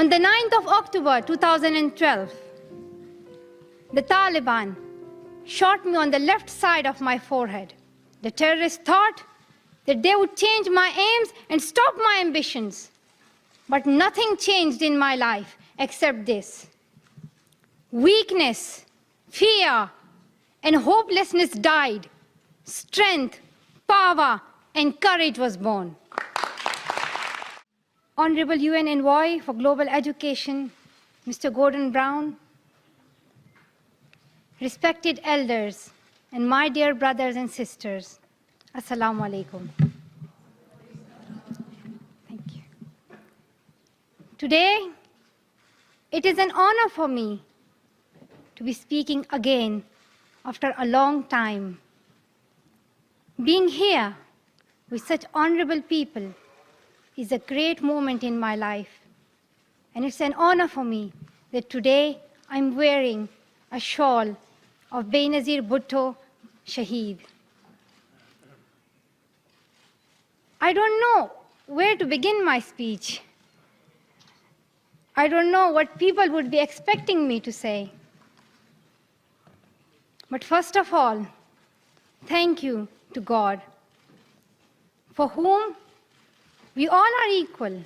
On the 9th of October 2012, the Taliban shot me on the left side of my forehead. The terrorists thought that they would change my aims and stop my ambitions. But nothing changed in my life except this. Weakness, fear, and hopelessness died. Strength, power, and courage was born. Honorable UN Envoy for Global Education, Mr. Gordon Brown, respected elders, and my dear brothers and sisters, Assalamu alaikum. Thank you. Today, it is an honor for me to be speaking again after a long time. Being here with such honorable people is a great moment in my life. And it's an honor for me that today I'm wearing a shawl of Benazir Bhutto Shaheed. I don't know where to begin my speech. I don't know what people would be expecting me to say. But first of all, thank you to God, for whom we all are equal.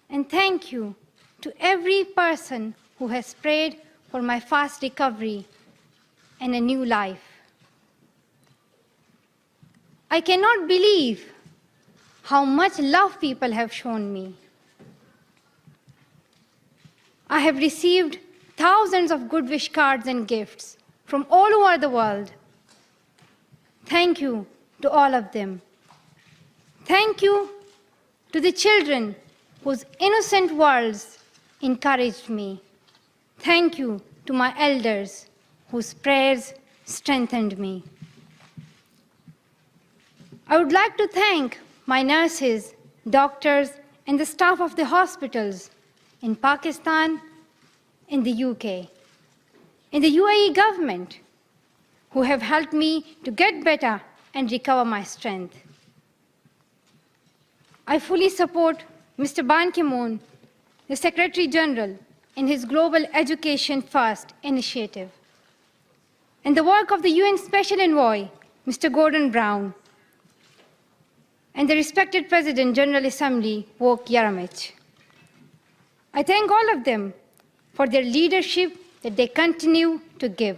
And thank you to every person who has prayed for my fast recovery and a new life. I cannot believe how much love people have shown me. I have received thousands of good wish cards and gifts from all over the world. Thank you to all of them. Thank you to the children whose innocent words encouraged me. Thank you to my elders whose prayers strengthened me. I would like to thank my nurses, doctors, and the staff of the hospitals in Pakistan, in the UK, in the UAE government, who have helped me to get better and recover my strength. I fully support Mr. Ban Ki-moon, the Secretary General, in his Global Education First initiative, and the work of the UN Special Envoy, Mr. Gordon Brown, and the respected President, General Assembly, Vuk Jeremic. I thank all of them for their leadership that they continue to give.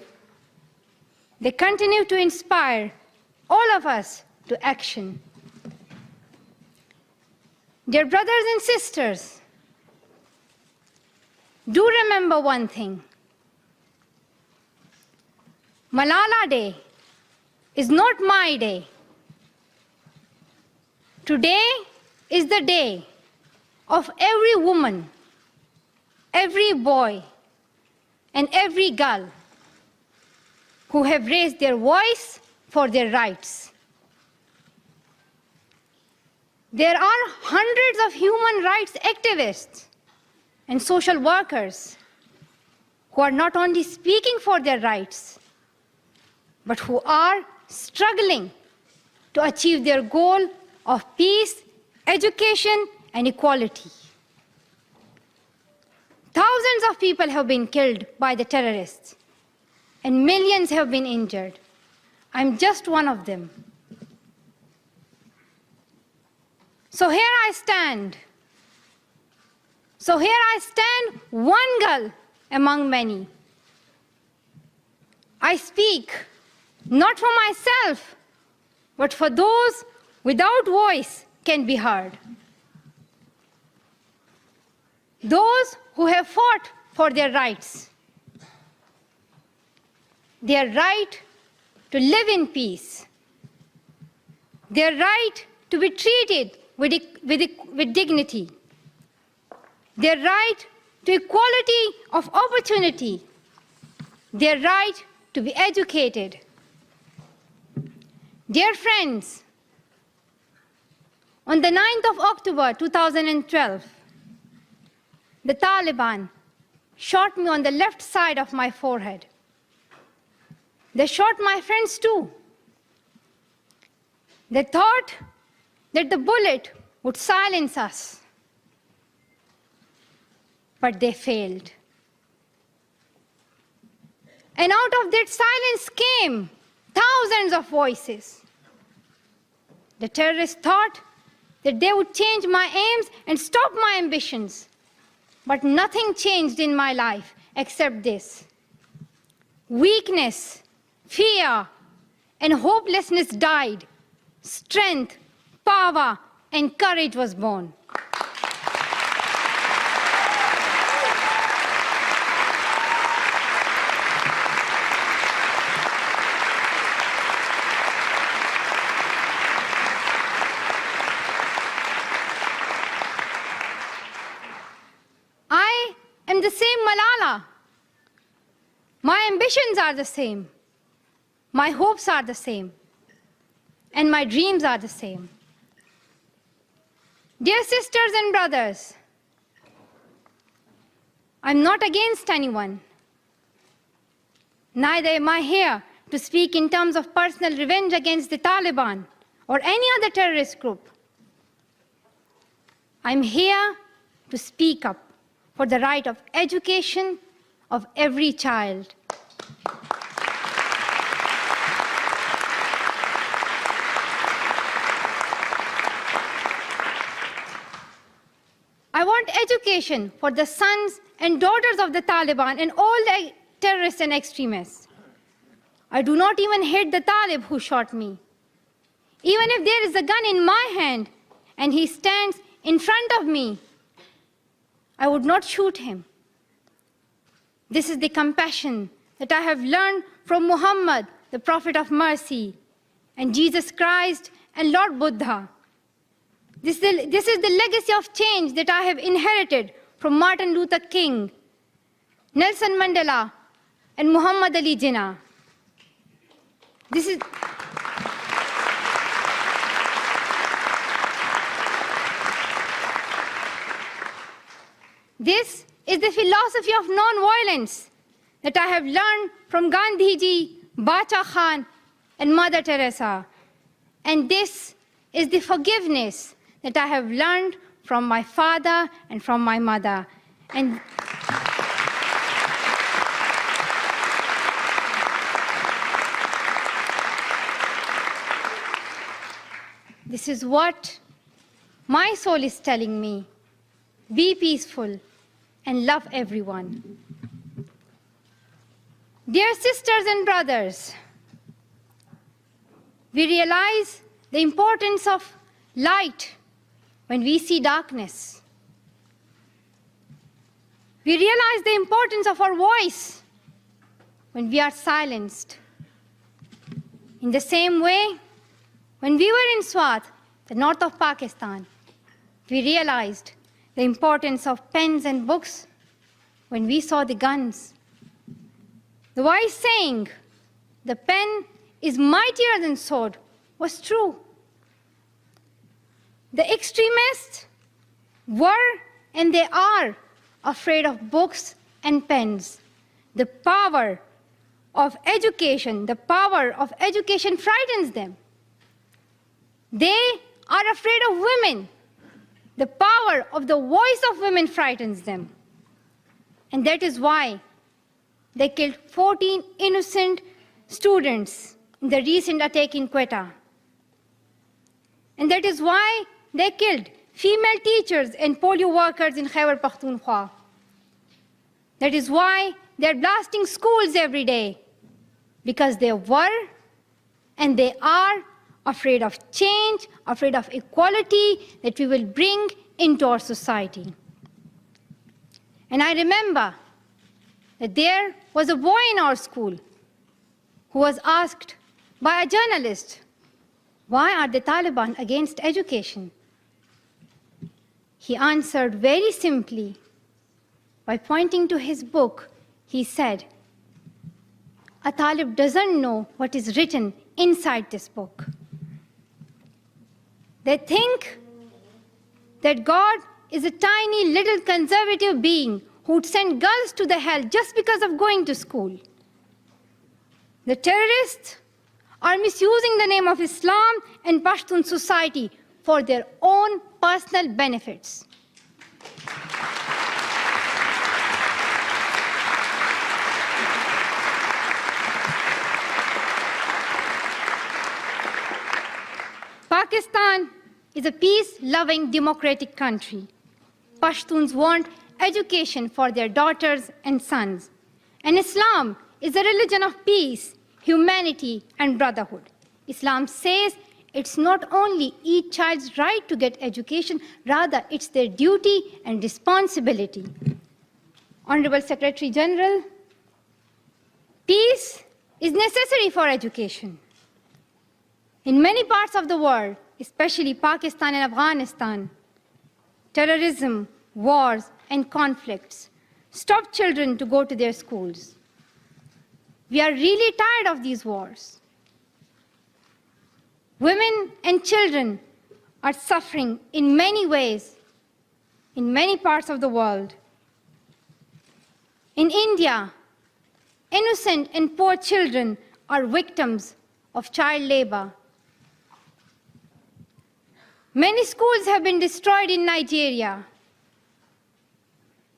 They continue to inspire all of us to action. Dear brothers and sisters, do remember one thing. Malala Day is not my day. Today is the day of every woman, every boy, and every girl who have raised their voice for their rights. There are hundreds of human rights activists and social workers who are not only speaking for their rights, but who are struggling to achieve their goal of peace, education, and equality. Thousands of people have been killed by the terrorists, and millions have been injured. I'm just one of them. So here I stand. One girl among many. I speak not for myself, but for those without voice can be heard. Those who have fought for their rights. Their right to live in peace. Their right to be treated with dignity. Their right to equality of opportunity. Their right to be educated. Dear friends, on the 9th of October 2012, the Taliban shot me on the left side of my forehead. They shot my friends too. They thought that the bullet would silence us. but they failed. And out of that silence came thousands of voices. The terrorists thought that they would change my aims and stop my ambitions. But nothing changed in my life except this. Weakness, fear, and hopelessness died. Strength, power, and courage was born. I am the same Malala. My ambitions are the same. My hopes are the same. And my dreams are the same. Dear sisters and brothers, I'm not against anyone. Neither am I here to speak in terms of personal revenge against the Taliban or any other terrorist group. I'm here to speak up for the right of education of every child. I want education for the sons and daughters of the Taliban and all the terrorists and extremists. I do not even hate the Talib who shot me. Even if there is a gun in my hand and he stands in front of me, I would not shoot him. This is the compassion that I have learned from Muhammad, the Prophet of Mercy, and Jesus Christ and Lord Buddha. This is the legacy of change that I have inherited from Martin Luther King, Nelson Mandela, and Muhammad Ali Jinnah. This is the philosophy of non-violence that I have learned from Gandhiji, Bacha Khan, and Mother Teresa. And this is the forgiveness that I have learned from my father and from my mother. And this is what my soul is telling me. Be peaceful and love everyone. Dear sisters and brothers, we realize the importance of light when we see darkness. We realize the importance of our voice when we are silenced. In the same way, when we were in Swat, the north of Pakistan, we realized the importance of pens and books when we saw the guns. The wise saying, "The pen is mightier than sword," was true. The extremists were and they are afraid of books and pens. The power of education frightens them. They are afraid of women. The power of the voice of women frightens them. And that is why they killed 14 innocent students in the recent attack in Quetta. And that is why they killed female teachers and polio workers in Khyber Pakhtunkhwa. That is why they're blasting schools every day, because they were and they are afraid of change, afraid of equality that we will bring into our society. And I remember that there was a boy in our school who was asked by a journalist, "Why are the Taliban against education?" He answered very simply by pointing to his book. He said, "A Talib doesn't know what is written inside this book." They think that God is a tiny little conservative being who would send girls to the hell just because of going to school. The terrorists are misusing the name of Islam and Pashtun society for their own personal benefits. Pakistan is a peace-loving democratic country. Pashtuns want education for their daughters and sons. And Islam is a religion of peace, humanity, and brotherhood. Islam says it's not only each child's right to get education, rather it's their duty and responsibility. Honorable Secretary General, peace is necessary for education. In many parts of the world, especially Pakistan and Afghanistan, terrorism, wars, and conflicts stop children to go to their schools. We are really tired of these wars. Women and children are suffering in many ways in many parts of the world. In India, innocent and poor children are victims of child labor. Many schools have been destroyed in Nigeria.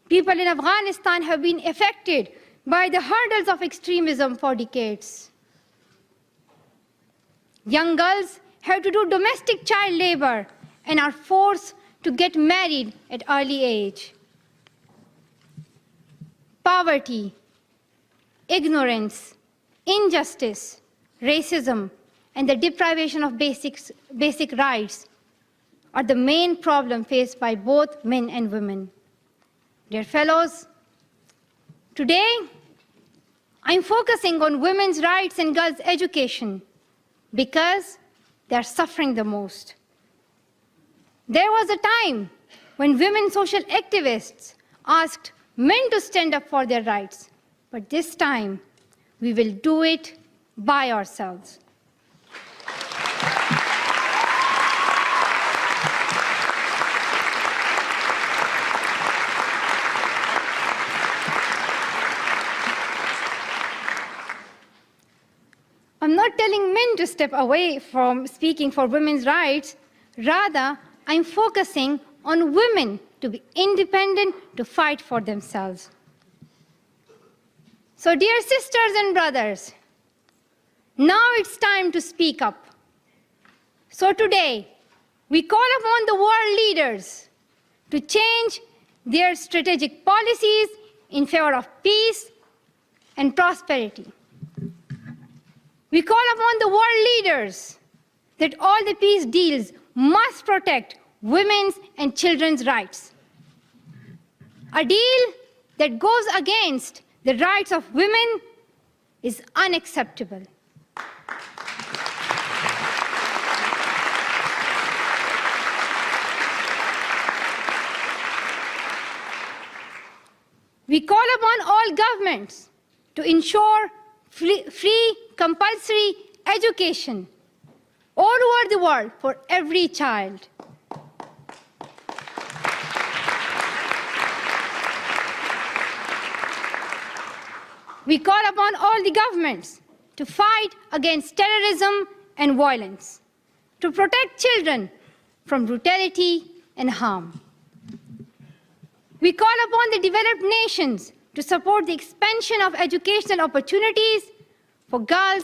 People in Afghanistan have been affected by the hurdles of extremism for decades. Young girls have to do domestic child labor and are forced to get married at early age. Poverty, ignorance, injustice, racism, and the deprivation of basic rights are the main problem faced by both men and women. Dear fellows, today I'm focusing on women's rights and girls' education because they're suffering the most. There was a time when women social activists asked men to stand up for their rights, but this time we will do it by ourselves. I'm not telling men to step away from speaking for women's rights. Rather, I'm focusing on women to be independent, to fight for themselves. So, dear sisters and brothers, now it's time to speak up. So today, we call upon the world leaders to change their strategic policies in favor of peace and prosperity. We call upon the world leaders that all the peace deals must protect women's and children's rights. A deal that goes against the rights of women is unacceptable. We call upon all governments to ensure free, compulsory education all over the world for every child. We call upon all the governments to fight against terrorism and violence, to protect children from brutality and harm. We call upon the developed nations to support the expansion of educational opportunities for girls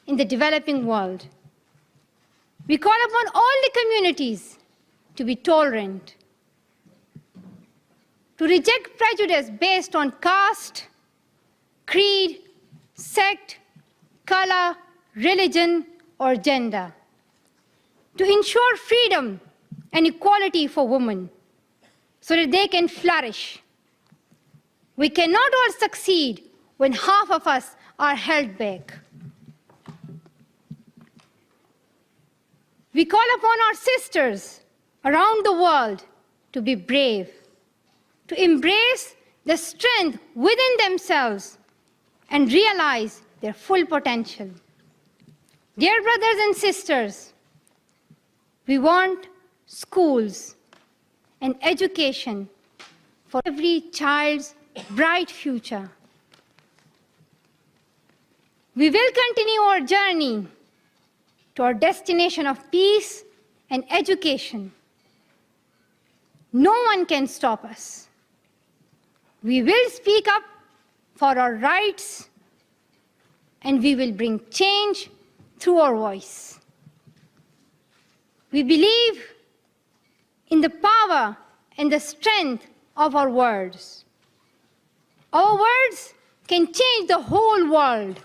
in the developing world. We call upon all the communities to be tolerant, to reject prejudice based on caste, creed, sect, color, religion, or gender, to ensure freedom and equality for women so that they can flourish. We cannot all succeed when half of us are held back. We call upon our sisters around the world to be brave, to embrace the strength within themselves and realize their full potential. Dear brothers and sisters, we want schools and education for every child's bright future. We will continue our journey to our destination of peace and education. No one can stop us. We will speak up for our rights, and we will bring change through our voice. We believe in the power and the strength of our words. Our words can change the whole world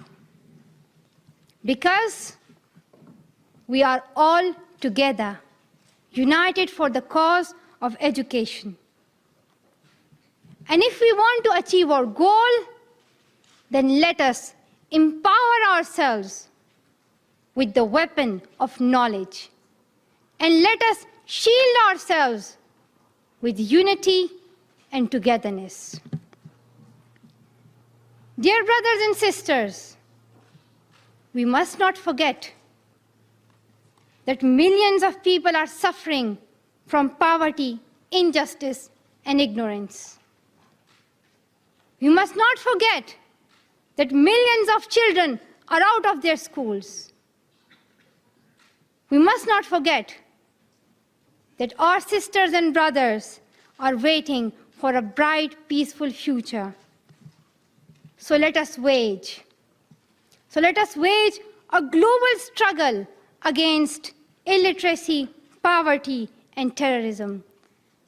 because we are all together, united for the cause of education. And if we want to achieve our goal, then let us empower ourselves with the weapon of knowledge. And let us shield ourselves with unity and togetherness. Dear brothers and sisters, we must not forget that millions of people are suffering from poverty, injustice, and ignorance. We must not forget that millions of children are out of their schools. We must not forget that our sisters and brothers are waiting for a bright, peaceful future. So let us wage a global struggle against illiteracy, poverty, and terrorism.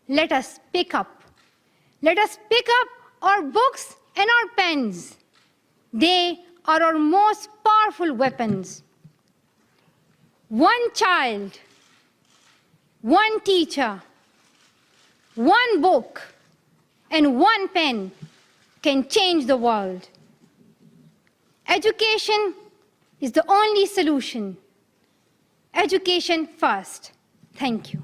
Let us pick up our books and our pens. They are our most powerful weapons. One child, one teacher, one book, and one pen can change the world. Education is the only solution. Education first. Thank you.